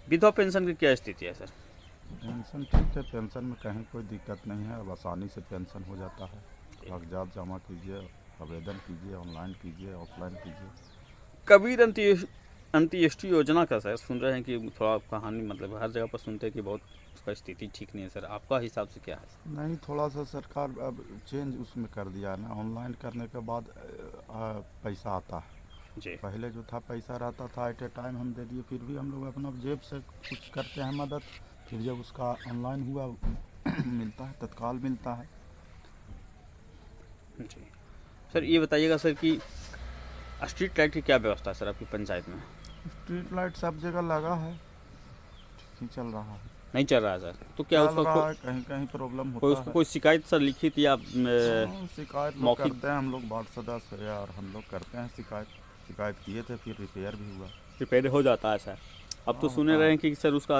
S1: विधवा पेंशन की क्या स्थिति है सर?
S2: पेंशन ठीक है, पेंशन में कहीं कोई दिक्कत नहीं है, अब आसानी से पेंशन हो जाता है। कागजात जमा कीजिए, आवेदन कीजिए, ऑनलाइन कीजिए, ऑफलाइन कीजिए।
S1: कबीर अंत्येष्टि योजना का सर सुन रहे हैं कि थोड़ा कहानी मतलब हर जगह पर सुनते हैं कि बहुत उसका स्थिति ठीक नहीं है सर, आपका हिसाब से क्या है?
S2: नहीं, थोड़ा सा सरकार अब चेंज उसमें कर दिया है ना, ऑनलाइन करने के बाद पैसा आता है।
S1: जी।
S2: पहले जो था पैसा रहता था, एट ए टाइम हम दे दिए, फिर भी हम लोग अपना जेब से कुछ करते हैं मदद, फिर जब उसका ऑनलाइन हुआ मिलता है, तत्काल मिलता है।
S1: जी सर, ये बताइएगा सर कि स्ट्रीट लाइट की क्या व्यवस्था है सर आपकी पंचायत में?
S2: स्ट्रीट लाइट सब जगह लगा है, ठीक ही चल रहा है।
S1: नहीं चल रहा है सर, तो क्या
S2: चल
S1: उसका
S2: रहा है, कहीं कहीं प्रॉब्लम होता है।
S1: कोई शिकायत सर लिखित या
S2: शिकायत लोग
S1: मौखिक?
S2: करते हैं, हम लोग वार्ड सदस्य यार हम लोग करते हैं शिकायत किए थे, फिर रिपेयर भी हुआ।
S1: रिपेयर हो जाता है सर? अब तो
S2: हाँ,
S1: सुने
S2: होता
S1: रहे
S2: है।
S1: हैं कि सर उसका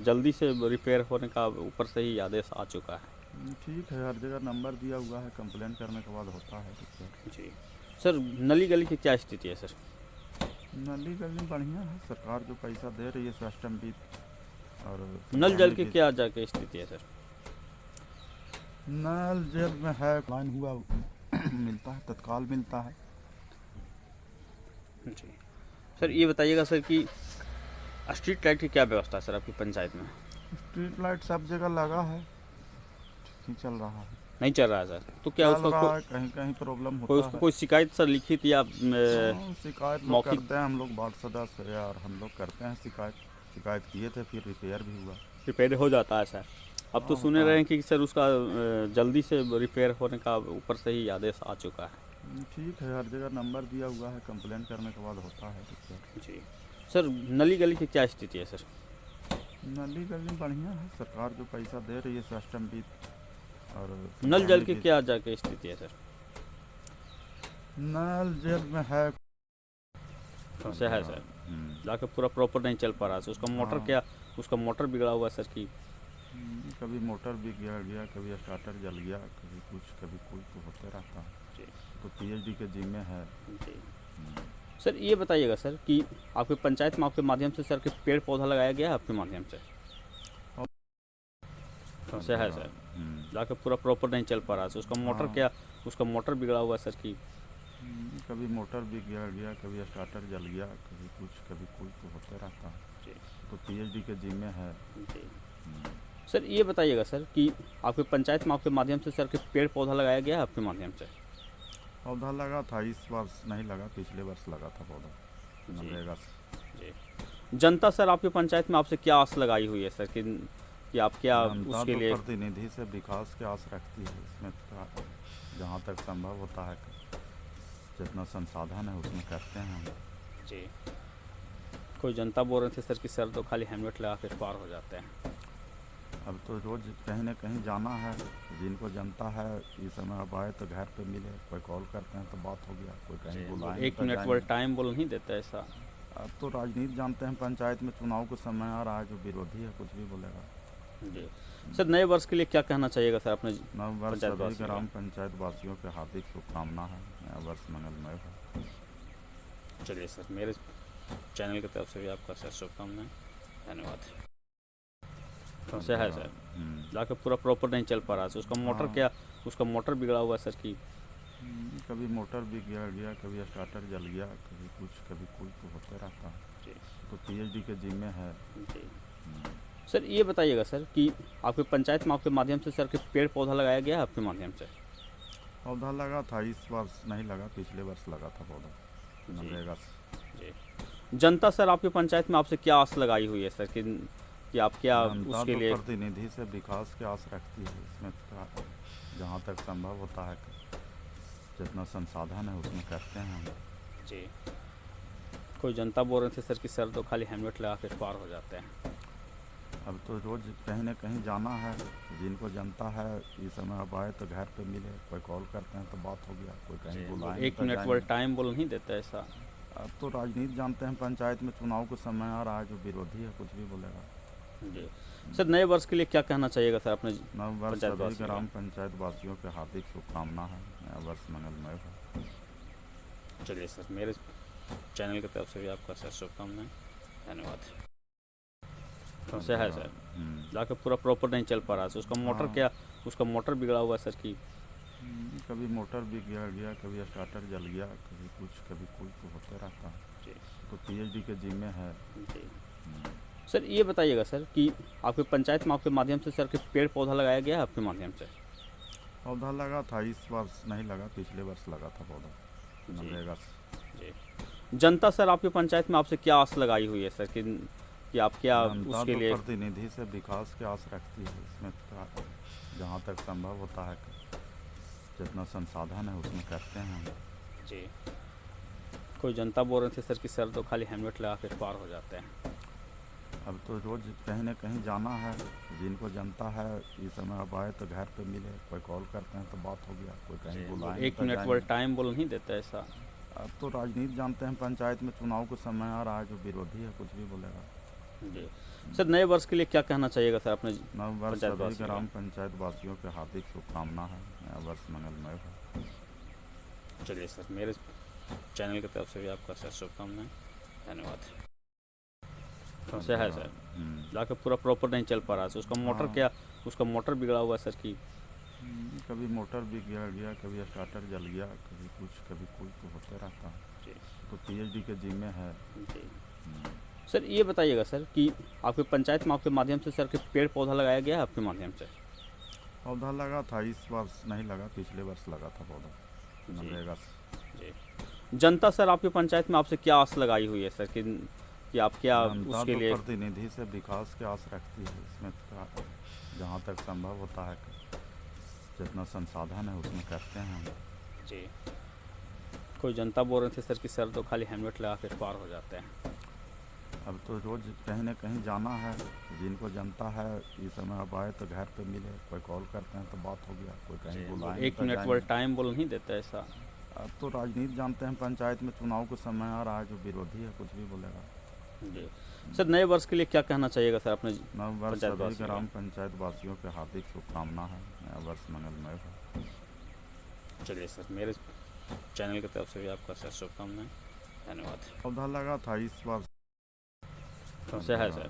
S1: जल्दी से रिपेयर होने का ऊपर से ही आदेश आ चुका है।
S2: ठीक है, हर जगह नंबर दिया हुआ है, कंप्लेन करने के बाद होता है रिपेयर।
S1: जी सर, नली गली की क्या स्थिति है सर?
S2: नली गली बढ़िया है, सरकार जो पैसा दे रही है सिस्टम भी, और
S1: नल जल की क्या जाके स्थिति है सर?
S2: नल जल में है, ऑनलाइन हुआ मिलता है, तत्काल मिलता है।
S1: जी सर, ये बताइएगा सर कि स्ट्रीट लाइट की क्या व्यवस्था है सर आपकी पंचायत में?
S2: स्ट्रीट लाइट सब जगह लगा है, ठीक ही चल रहा है।
S1: नहीं चल रहा है सर, तो क्या
S2: चल
S1: उसका
S2: रहा है, कहीं कहीं प्रॉब्लम होता है।
S1: कोई शिकायत सर लिखित या
S2: शिकायत लोग
S1: मौखिक?
S2: करते हैं, हम लोग वार्ड सदस्य यार हम लोग करते हैं शिकायत किए थे, फिर रिपेयर भी हुआ।
S1: रिपेयर हो जाता है सर? अब तो
S2: हाँ,
S1: सुने
S2: होता
S1: रहे
S2: है।
S1: हैं कि सर उसका जल्दी से रिपेयर होने का ऊपर से ही आदेश आ चुका है।
S2: ठीक है, हर जगह नंबर दिया हुआ है, कंप्लेन करने के बाद होता है रिपेयर।
S1: जी सर, नली गली की क्या स्थिति है सर?
S2: नली गली बढ़िया है, सरकार जो पैसा दे रही है सिस्टम भी, और
S1: नल जल की क्या जाके स्थिति है सर?
S2: नल जल में है।
S1: समस्या है सर, जाके पूरा प्रॉपर नहीं चल पा रहा है उसका मोटर
S2: हाँ।
S1: क्या उसका मोटर बिगड़ा हुआ है सर की?
S2: कभी मोटर भी गया, कभी स्टार्टर जल गया, कभी कुछ कभी कोई, तो होते रहता है।
S1: जी।
S2: तो पीएचडी के जिम्मे है।
S1: जी सर, ये बताइएगा सर कि आपके पंचायत में आपके माध्यम से सर के पेड़ पौधा लगाया गया है आपके माध्यम से? समस्या है सर, जाके पूरा प्रॉपर नहीं चल पा रहा है उसका मोटर
S2: हाँ।
S1: क्या उसका मोटर बिगड़ा हुआ है सर की?
S2: कभी मोटर भी गया, कभी स्टार्टर जल गया, कभी कुछ कभी कोई, तो होते रहता है।
S1: जी।
S2: तो पीएचडी के जिम्मे है।
S1: जी सर, ये बताइएगा सर कि आपके पंचायत में आपके माध्यम से सर के पेड़ पौधा लगाया गया है आपके माध्यम से?
S2: पौधा लगा था, इस वर्ष नहीं लगा, पिछले वर्ष लगा था पौधा
S1: जी।
S2: मनरेगा से।
S1: जी जनता सर आपकी पंचायत में आपसे क्या आस लगाई हुई है सर कि आप क्या
S2: जनता
S1: उसके
S2: तो
S1: लिए
S2: प्रतिनिधि से विकास की आस रखती है। इसमें तो जहाँ तक संभव होता है जितना संसाधन है उसमें करते हैं हम।
S1: जी कोई जनता बोल रहे थे सर कि सर तो खाली हेलमेट लगा के पार हो जाते हैं।
S2: अब तो रोज कहीं ना कहीं जाना है, जिनको जनता है इस समय अब आए तो घर पे मिले, कोई कॉल करते हैं तो बात हो गया, कोई कहीं बुलाएं
S1: एक
S2: तो
S1: मिनट
S2: जाएंगे।
S1: वर्ड टाइम बोल नहीं देता ऐसा।
S2: अब तो राजनीति जानते हैं, पंचायत में चुनाव का समय आ रहा है, जो विरोधी है कुछ भी बोलेगा।
S1: जी सर नए वर्ष के लिए क्या कहना चाहिएगा सर अपने
S2: नव वर्ष
S1: पंचायत
S2: सभी
S1: वासियों
S2: ग्राम
S1: को?
S2: पंचायत वासियों के हार्दिक शुभकामना है, नया वर्ष मंगलमय हो।
S1: चलिए सर मेरे चैनल की तरफ से भी आपका सर शुभकामनाएं, धन्यवाद। समस्या है सर जाके पूरा प्रॉपर नहीं चल पा रहा है, उसका मोटर
S2: हाँ।
S1: क्या उसका मोटर बिगड़ा हुआ है सर की।
S2: कभी मोटर भी गया, कभी स्टार्टर जल गया, कभी कुछ तो होते रहता है।
S1: जी
S2: तो पीएचडी के जिम्मे है।
S1: जी सर ये बताइएगा सर कि आपके पंचायत में आपके माध्यम से सर के पेड़ पौधा लगाया गया है आपके माध्यम से?
S2: पौधा लगा था, इस वर्ष नहीं लगा, पिछले वर्ष लगा था पौधा मनरेगा से।
S1: जी जनता सर आपकी पंचायत में आपसे क्या आस लगाई हुई है सर कि आप क्या
S2: जनता
S1: उसके
S2: तो
S1: लिए
S2: प्रतिनिधि से विकास की आस रखती है। इसमें तो जहाँ तक संभव होता है जितना संसाधन है उसमें करते हैं हम।
S1: जी कोई जनता बोल रहे थे सर कि सर तो खाली हेलमेट लगा के पार हो जाते हैं।
S2: अब तो रोज कहीं ना कहीं जाना है, जिनको जनता है इस समय अब आए तो घर पे मिले, कोई कॉल करते हैं तो बात हो गया, कोई कहीं बुलाएं
S1: एक
S2: तो
S1: मिनट
S2: जाएंगे।
S1: वर्ड टाइम बोल नहीं देता ऐसा।
S2: अब तो राजनीति जानते हैं, पंचायत में चुनाव का समय आ रहा है, जो विरोधी है कुछ भी बोलेगा।
S1: जी सर नए वर्ष के लिए क्या कहना चाहिएगा सर अपने
S2: नव वर्ष
S1: पंचायत
S2: सभी
S1: वासियों को?
S2: ग्राम पंचायत वासियों के हार्दिक शुभकामना है, नया वर्ष मंगलमय हो।
S1: चलिए सर मेरे चैनल की तरफ से भी आपका सर शुभकामनाएं, धन्यवाद। समस्या है सर जाके पूरा प्रॉपर नहीं चल पा रहा है, उसका मोटर
S2: हाँ।
S1: क्या उसका मोटर बिगड़ा हुआ है सर की।
S2: कभी मोटर भी गया, कभी स्टार्टर जल गया, कभी कुछ तो होते रहता है।
S1: जी
S2: तो पीएचडी के जिम्मे है।
S1: जी सर ये बताइएगा सर कि आपके पंचायत में आपके माध्यम से सर के पेड़ पौधा लगाया गया है आपके माध्यम से?
S2: पौधा लगा था, इस वर्ष नहीं लगा, पिछले वर्ष लगा था पौधा मनरेगा से।
S1: जी जनता सर आपकी पंचायत में आपसे क्या आस लगाई हुई है सर कि आप क्या
S2: जनता
S1: उसके
S2: तो
S1: लिए
S2: प्रतिनिधि से विकास की आस रखती है। इसमें तो जहाँ तक संभव होता है जितना संसाधन है उसमें करते हैं हम।
S1: जी कोई जनता बोल रहे थे सर कि सर तो खाली हेलमेट लगा के पार हो जाते हैं।
S2: अब तो रोज कहीं ना कहीं जाना है, जिनको जनता है इस समय अब आए तो घर पे मिले, कोई कॉल करते हैं तो बात हो गया, कोई कहीं बुलाएं
S1: एक
S2: तो
S1: मिनट
S2: जाएंगे।
S1: वर्ड टाइम बोल नहीं देता ऐसा।
S2: अब तो राजनीति जानते हैं, पंचायत में चुनाव का समय आ रहा है, जो विरोधी है कुछ भी बोलेगा।
S1: जी सर नए वर्ष के लिए क्या कहना चाहिएगा सर अपने
S2: नव वर्ष
S1: पंचायत
S2: सभी
S1: वासियों को?
S2: ग्राम पंचायत वासियों के हार्दिक शुभकामना है, नया वर्ष मंगलमय हो।
S1: चलिए सर मेरे चैनल की तरफ से भी आपका सर शुभकामनाएं, धन्यवाद। समस्या है सर जाके पूरा प्रॉपर नहीं चल पा रहा है, उसका मोटर
S2: हाँ।
S1: क्या उसका मोटर बिगड़ा हुआ है सर की।
S2: कभी मोटर भी गया, कभी स्टार्टर जल गया, कभी कुछ तो होते रहता है।
S1: जी
S2: तो पीएचडी के जिम्मे है।
S1: जी सर ये बताइएगा सर कि आपके पंचायत में आपके माध्यम से सर के पेड़ पौधा लगाया गया है आपके माध्यम से?
S2: पौधा लगा था, इस वर्ष नहीं लगा, पिछले वर्ष लगा था पौधा मनरेगा से।
S1: जी जनता सर आपकी पंचायत में आपसे क्या आस लगाई हुई है सर कि आप क्या
S2: जनता
S1: उसके
S2: तो
S1: लिए
S2: प्रतिनिधि से विकास की आस रखती है। इसमें तो जहाँ तक संभव होता है जितना संसाधन है उसमें करते हैं हम।
S1: जी कोई जनता बोल रहे थे सर कि सर तो खाली हेलमेट लगा के पार हो जाते हैं।
S2: अब तो रोज कहीं ना कहीं जाना है, जिनको जनता है इस समय अब आए तो घर पे मिले, कोई कॉल करते हैं तो बात हो गया, कोई कहीं बुलाएं
S1: एक
S2: तो
S1: मिनट
S2: जाएंगे।
S1: वर्ड टाइम बोल नहीं देता ऐसा।
S2: अब तो राजनीति जानते हैं, पंचायत में चुनाव का समय आ रहा है, जो विरोधी है कुछ भी बोलेगा।
S1: जी सर नए वर्ष के लिए क्या कहना चाहिएगा सर अपने
S2: नव वर्ष
S1: पंचायत
S2: सभी
S1: वासियों को?
S2: ग्राम पंचायत वासियों के हार्दिक शुभकामना है, नया वर्ष मंगलमय हो।
S1: चलिए सर मेरे चैनल की तरफ से भी आपका सर शुभकामनाएं, धन्यवाद।
S2: पौधा लगा था, इस वर्ष
S1: समस्या है सर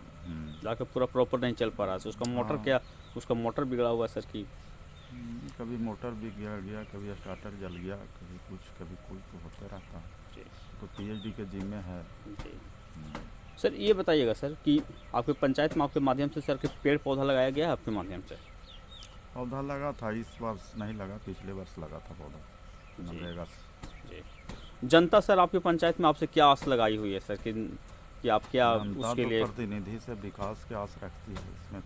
S1: जाके पूरा प्रॉपर नहीं चल पा रहा है, उसका मोटर
S2: हाँ।
S1: क्या उसका मोटर बिगड़ा हुआ है सर की।
S2: कभी मोटर भी गया, कभी स्टार्टर जल गया, कभी कुछ तो होते रहता है।
S1: जी
S2: तो पीएचडी के जिम्मे है।
S1: जी सर ये बताइएगा सर कि आपके पंचायत में आपके माध्यम से सर के पेड़ पौधा लगाया गया है आपके माध्यम से?
S2: पौधा लगा था, इस वर्ष नहीं लगा, पिछले वर्ष लगा था पौधा मनरेगा से।
S1: जी जनता सर आपकी पंचायत में आपसे क्या आस लगाई हुई है सर कि कि आप क्या
S2: जनता
S1: उसके
S2: तो
S1: लिए
S2: प्रतिनिधि से विकास की आस रखती है। इसमें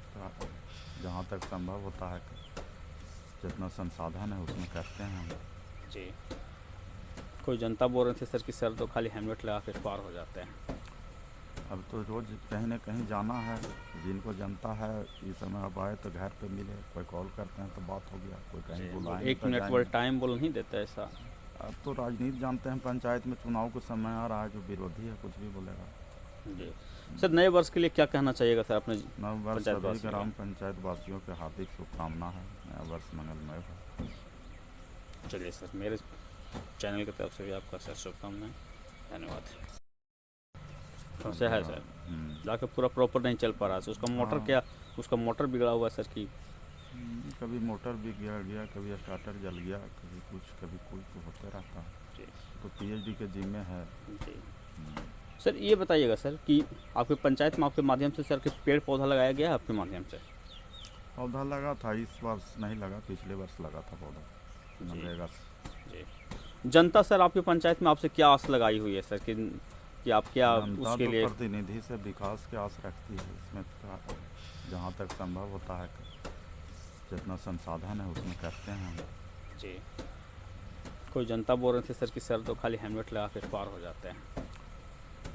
S2: जहाँ तक संभव होता है जितना संसाधन है उसमें करते हैं हम।
S1: जी कोई जनता बोल रहे थे सर कि सर तो खाली हेलमेट लगा के पार हो जाते हैं।
S2: अब तो रोज़ कहीं न कहीं जाना है, जिनको जनता है इस समय अब आए तो घर पे मिले, कोई कॉल करते हैं तो बात हो गया, कोई कहीं बुलाएंगे
S1: एक
S2: तो
S1: मिनट
S2: जाएंगे।
S1: वर्ड टाइम बोल नहीं देता ऐसा।
S2: अब तो राजनीति जानते हैं, पंचायत में चुनाव का समय आ रहा है, जो विरोधी है कुछ भी बोलेगा।
S1: जी सर, नए वर्ष के लिए क्या कहना चाहिएगा सर अपने
S2: नव वर्ष
S1: पंचायत
S2: सभी
S1: वासियों
S2: ग्राम
S1: को?
S2: पंचायत वासियों के हार्दिक शुभकामना है, नया वर्ष मंगलमय हो।
S1: चलिए सर, मेरे चैनल की तरफ से भी आपका सर शुभकामनाएं, धन्यवाद। समस्या है सर, जाके पूरा प्रॉपर नहीं चल पा रहा है, उसका मोटर
S2: हाँ।
S1: क्या, उसका मोटर बिगड़ा हुआ है सर की।
S2: कभी मोटर भी गया, कभी स्टार्टर जल गया, कभी कुछ कभी कोई तो होते रहता है।
S1: जी
S2: तो पीएचडी के जिम्मे है।
S1: जी सर, ये बताइएगा सर कि आपके पंचायत में आपके माध्यम से सर के पेड़ पौधा लगाया गया है आपके माध्यम से?
S2: पौधा लगा था, इस वर्ष नहीं लगा, पिछले वर्ष लगा था पौधा
S1: जी
S2: मनरेगा से।
S1: जी जनता सर आपकी पंचायत में आपसे क्या आस लगाई हुई है सर कि आप क्या
S2: जनता
S1: उसके
S2: तो
S1: लिए
S2: प्रतिनिधि से विकास की आस रखती है। इसमें जहाँ तक संभव होता है जितना संसाधन है उसमें करते हैं हम।
S1: जी कोई जनता बोल रहे थे सर कि सर तो खाली हेलमेट लगा के पार हो जाते हैं।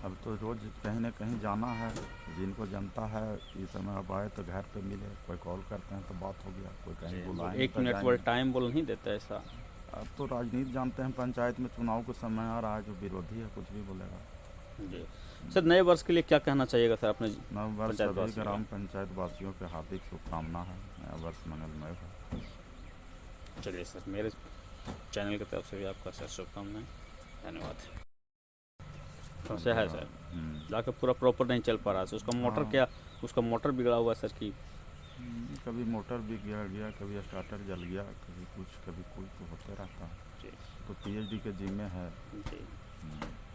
S2: अब तो रोज़ कहीं न कहीं जाना है, जिनको जनता है इस समय अब आए तो घर पे मिले, कोई कॉल करते हैं तो बात हो गया, कोई कहीं बुलाएंगे
S1: एक
S2: तो
S1: मिनट
S2: जाएंगे।
S1: वर्ड टाइम बोल नहीं देता ऐसा।
S2: अब तो राजनीति जानते हैं, पंचायत में चुनाव का समय आ रहा है, जो विरोधी है कुछ भी बोलेगा।
S1: जी सर, नए वर्ष के लिए क्या कहना चाहिएगा सर अपने
S2: नव वर्ष
S1: पंचायत
S2: सभी
S1: वासियों
S2: ग्राम
S1: को?
S2: पंचायत वासियों के हार्दिक शुभकामना है, नया वर्ष मंगलमय हो।
S1: चलिए सर, मेरे चैनल की तरफ से भी आपका सर शुभकामनाएं, धन्यवाद। समस्या है सर, जाके पूरा प्रॉपर नहीं चल पा रहा है, उसका मोटर
S2: हाँ।
S1: क्या, उसका मोटर बिगड़ा हुआ है सर की।
S2: कभी मोटर भी गया, कभी स्टार्टर जल गया, कभी कुछ कभी कोई तो होते रहता है।
S1: जी
S2: तो पीएचडी के जिम्मे है।
S1: जी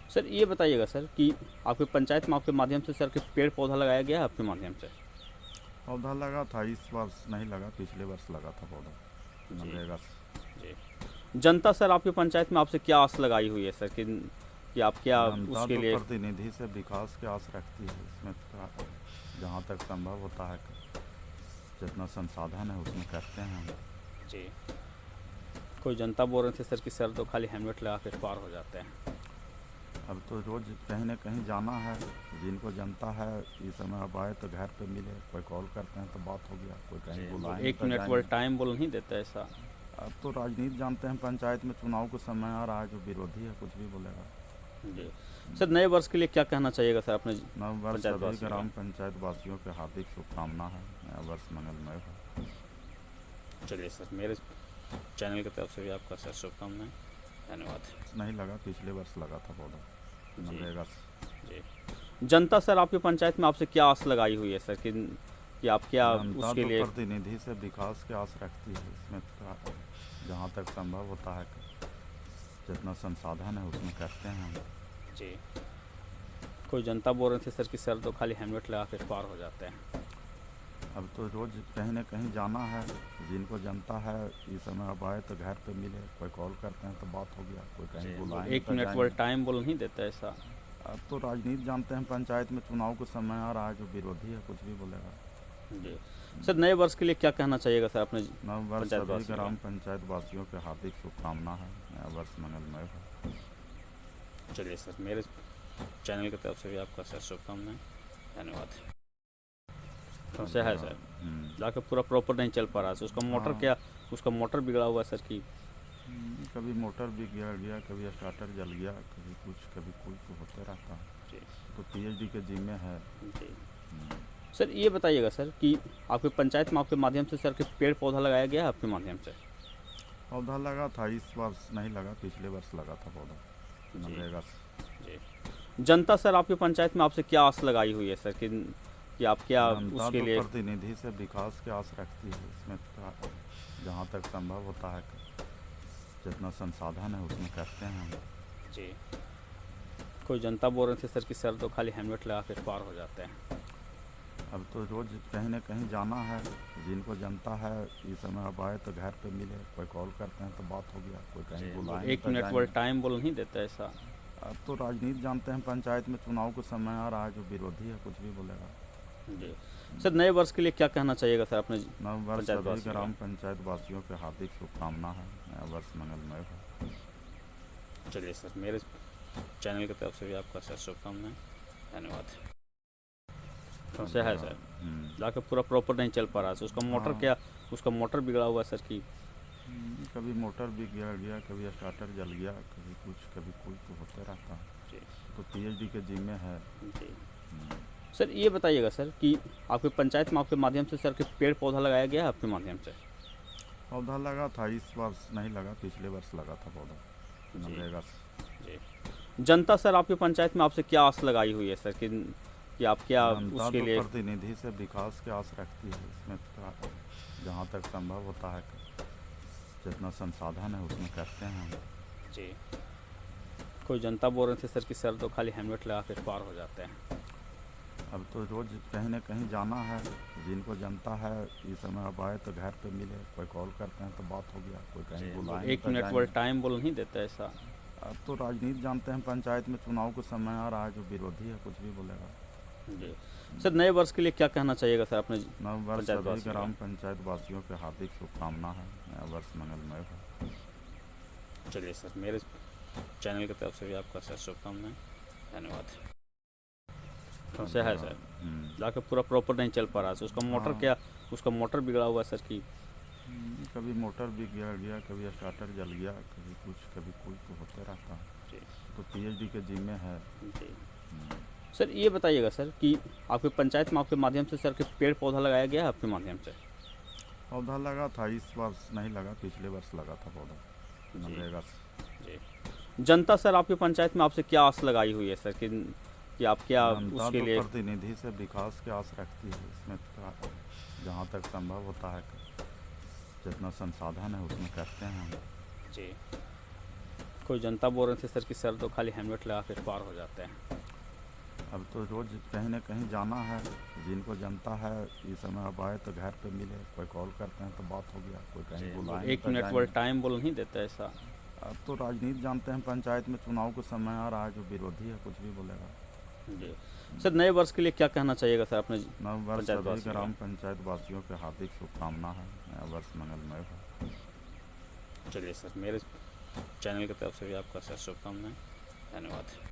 S1: सर, ये बताइएगा सर कि आपके पंचायत में आपके माध्यम से सर के पेड़ पौधा लगाया गया है आपके माध्यम से?
S2: पौधा लगा था, इस वर्ष नहीं लगा, पिछले वर्ष लगा था पौधा मनरेगा से।
S1: जी जनता सर आपकी पंचायत में आपसे क्या आस लगाई हुई है सर कि आप क्या
S2: जनता
S1: उसके
S2: तो
S1: लिए
S2: प्रतिनिधि से विकास की आस रखती है। इसमें जहाँ तक संभव होता है जितना संसाधन है उसमें करते हैं हम।
S1: जी कोई जनता बोल रहे थे सर कि सर तो खाली हेलमेट लगा के पार हो जाते हैं।
S2: अब तो रोज़ कहीं न कहीं जाना है, जिनको जनता है इस समय अब आए तो घर पे मिले, कोई कॉल करते हैं तो बात हो गया, कोई कहीं बुलाएंगे
S1: एक
S2: तो
S1: मिनट
S2: जाएंगे।
S1: वर्ड टाइम बोल नहीं देता ऐसा।
S2: अब तो राजनीति जानते हैं, पंचायत में चुनाव का समय आ रहा है, जो विरोधी है कुछ भी बोलेगा।
S1: जी सर, नए वर्ष के लिए क्या कहना चाहिएगा सर अपने
S2: नव वर्ष
S1: पंचायत
S2: सभी
S1: वासियों
S2: ग्राम
S1: को?
S2: पंचायत वासियों के हार्दिक शुभकामना है, नया वर्ष मंगलमय हो।
S1: चलिए सर, मेरे चैनल की तरफ से भी आपका सर शुभकामनाएं, धन्यवाद।
S2: नहीं लगा, पिछले वर्ष लगा था पौधा मनरेगा से।
S1: जी जनता सर आपकी पंचायत में आपसे क्या आस लगाई हुई है सर कि आप क्या
S2: जनता
S1: उसके
S2: तो
S1: लिए
S2: प्रतिनिधि से विकास की आस रखती है। इसमें जहाँ तक संभव होता है जितना संसाधन है उसमें करते हैं हम।
S1: जी कोई जनता बोल रहे थे सर कि सर तो खाली हेलमेट लगा के पार हो जाते हैं।
S2: अब तो रोज़ कहीं न कहीं जाना है, जिनको जनता है इस समय अब आए तो घर पे मिले, कोई कॉल करते हैं तो बात हो गया, कोई कहीं बुलाएंगे
S1: एक
S2: तो
S1: मिनट
S2: जाएंगे।
S1: वर्ड टाइम बोल नहीं देता ऐसा।
S2: अब तो राजनीति जानते हैं, पंचायत में चुनाव का समय आ रहा है, जो विरोधी है कुछ भी बोलेगा।
S1: जी सर, नए वर्ष के लिए क्या कहना चाहिएगा सर अपने
S2: नव वर्ष
S1: पंचायत
S2: सभी
S1: वासियों को?
S2: ग्राम पंचायत वासियों के हार्दिक शुभकामना है, नया वर्ष मंगलमय हो।
S1: चलिए सर, मेरे चैनल की तरफ से भी आपका सर शुभकामनाएं, धन्यवाद। समस्या है सर, जाके पूरा प्रॉपर नहीं चल पा रहा है, उसका मोटर
S2: हाँ।
S1: क्या, उसका मोटर बिगड़ा हुआ है सर की।
S2: कभी मोटर भी गया, कभी स्टार्टर जल गया, कभी कुछ कभी कोई तो होते रहता है।
S1: जी
S2: तो पीएचडी के जिम्मे है।
S1: जी सर, ये बताइएगा सर कि आपके पंचायत में आपके माध्यम से सर के पेड़ पौधा लगाया गया है आपके माध्यम से?
S2: पौधा लगा था, इस वर्ष नहीं लगा, पिछले वर्ष लगा था पौधा मनरेगा से।
S1: जी जनता सर आपकी पंचायत में आपसे क्या आस लगाई हुई है सर कि आप क्या
S2: जनता
S1: उसके
S2: तो
S1: लिए
S2: प्रतिनिधि से विकास की आस रखती है। इसमें जहाँ तक संभव होता है जितना संसाधन है उसमें करते हैं हम।
S1: जी कोई जनता बोल रहे थे सर कि सर तो खाली हेलमेट लगा के पार हो जाते हैं।
S2: अब तो रोज़ कहीं न कहीं जाना है, जिनको जनता है इस समय अब आए तो घर पे मिले, कोई कॉल करते हैं तो बात हो गया, कोई कहीं बुलाएंगे
S1: एक
S2: तो
S1: मिनट
S2: जाएंगे।
S1: वर्ड टाइम बोल नहीं देता ऐसा।
S2: अब तो राजनीति जानते हैं, पंचायत में चुनाव का समय आ रहा है, जो विरोधी है कुछ भी बोलेगा।
S1: जी सर, नए वर्ष के लिए क्या कहना चाहिएगा सर अपने
S2: नव वर्ष
S1: पंचायत
S2: सभी
S1: वासियों को?
S2: ग्राम पंचायत वासियों के हार्दिक शुभकामना है। नया वर्ष मंगलमय हो।
S1: चलिए सर, मेरे चैनल की तरफ से भी आपका सर शुभकामनाएं, धन्यवाद। समस्या है सर, जाके पूरा प्रॉपर नहीं चल पा रहा है, उसका मोटर
S2: हाँ।
S1: क्या, उसका मोटर बिगड़ा हुआ है सर की?
S2: कभी मोटर भी गया, कभी स्टार्टर जल गया, कभी कुछ कभी कोई, तो होते रहता है।
S1: जी
S2: तो पीएचडी के जिम्मे है।
S1: जी सर, ये बताइएगा सर कि आपके पंचायत में आपके माध्यम से सर के पेड़ पौधा लगाया गया है आपके माध्यम से?
S2: पौधा लगा था, इस वर्ष नहीं लगा, पिछले वर्ष लगा था पौधा मनरेगा से।
S1: जी, जनता सर आपके पंचायत में आपसे क्या आस लगाई हुई है सर कि आप क्या
S2: जनता
S1: उसके
S2: तो
S1: लिए?
S2: प्रतिनिधि से विकास की आस रखती है। इसमें तो जहाँ तक संभव होता है, जितना संसाधन है उसमें करते हैं हम।
S1: जी, कोई जनता बोल रहे थे सर कि सर तो खाली हेलमेट लगा के पार हो जाते हैं।
S2: अब तो रोज कहीं ना कहीं जाना है, जिनको जनता है इस समय अब आए तो घर पे मिले, कोई कॉल करते हैं तो बात हो गया, कोई कहीं बुलाएं
S1: एक मिनट वाला टाइम बोल नहीं देता ऐसा?
S2: अब तो राजनीति जानते हैं, पंचायत में चुनाव का समय आ रहा है, जो विरोधी है कुछ भी बोलेगा।
S1: जी सर, नए वर्ष के लिए क्या कहना चाहिएगा सर अपने
S2: नव वर्ष
S1: पंचायत
S2: सभी
S1: वासियों को?
S2: ग्राम पंचायत वासियों के हार्दिक शुभकामना है। नया वर्ष मंगलमय हो।
S1: चलिए सर, मेरे चैनल की तरफ से भी आपका सर शुभकामनाएं, धन्यवाद। समस्या है सर, जाके पूरा प्रॉपर नहीं चल पा रहा है, उसका मोटर
S2: हाँ।
S1: क्या, उसका मोटर बिगड़ा हुआ है सर की?
S2: कभी मोटर भी गया, कभी स्टार्टर जल गया, कभी कुछ कभी कोई, तो होते रहता है।
S1: जी
S2: तो पीएचडी के जिम्मे है।
S1: जी सर, ये बताइएगा सर कि आपके पंचायत में आपके माध्यम से सर के पेड़ पौधा लगाया गया है आपके माध्यम से?
S2: पौधा लगा था, इस वर्ष नहीं लगा, पिछले वर्ष लगा था पौधा मनरेगा से।
S1: जी, जनता सर आपके पंचायत में आपसे क्या आस लगाई हुई है सर कि आप क्या
S2: जनता
S1: उसके
S2: तो
S1: लिए?
S2: प्रतिनिधि से विकास की आस रखती है। इसमें तो जहाँ तक संभव होता है, जितना संसाधन है उसमें करते हैं हम।
S1: जी, कोई जनता बोल रहे थे सर कि सर तो खाली हेलमेट लगा के पार हो जाते हैं।
S2: अब तो रोज कहीं ना कहीं जाना है, जिनको जनता है इस समय अब आए तो घर पे मिले, कोई कॉल करते हैं तो बात हो गया, कोई कहीं बुलाएं
S1: एक मिनट वाला टाइम बोल नहीं देता ऐसा?
S2: अब तो राजनीति जानते हैं, पंचायत में चुनाव का समय आ रहा है, जो विरोधी है कुछ भी बोलेगा।
S1: जी सर, नए वर्ष के लिए क्या कहना चाहिएगा सर अपने
S2: नव वर्ष
S1: पंचायत
S2: सभी
S1: वासियों को?
S2: ग्राम पंचायत वासियों के हार्दिक शुभकामना है। नया वर्ष मंगलमय हो।
S1: चलिए सर, मेरे चैनल की तरफ से भी आपका सर शुभकामनाएं, धन्यवाद।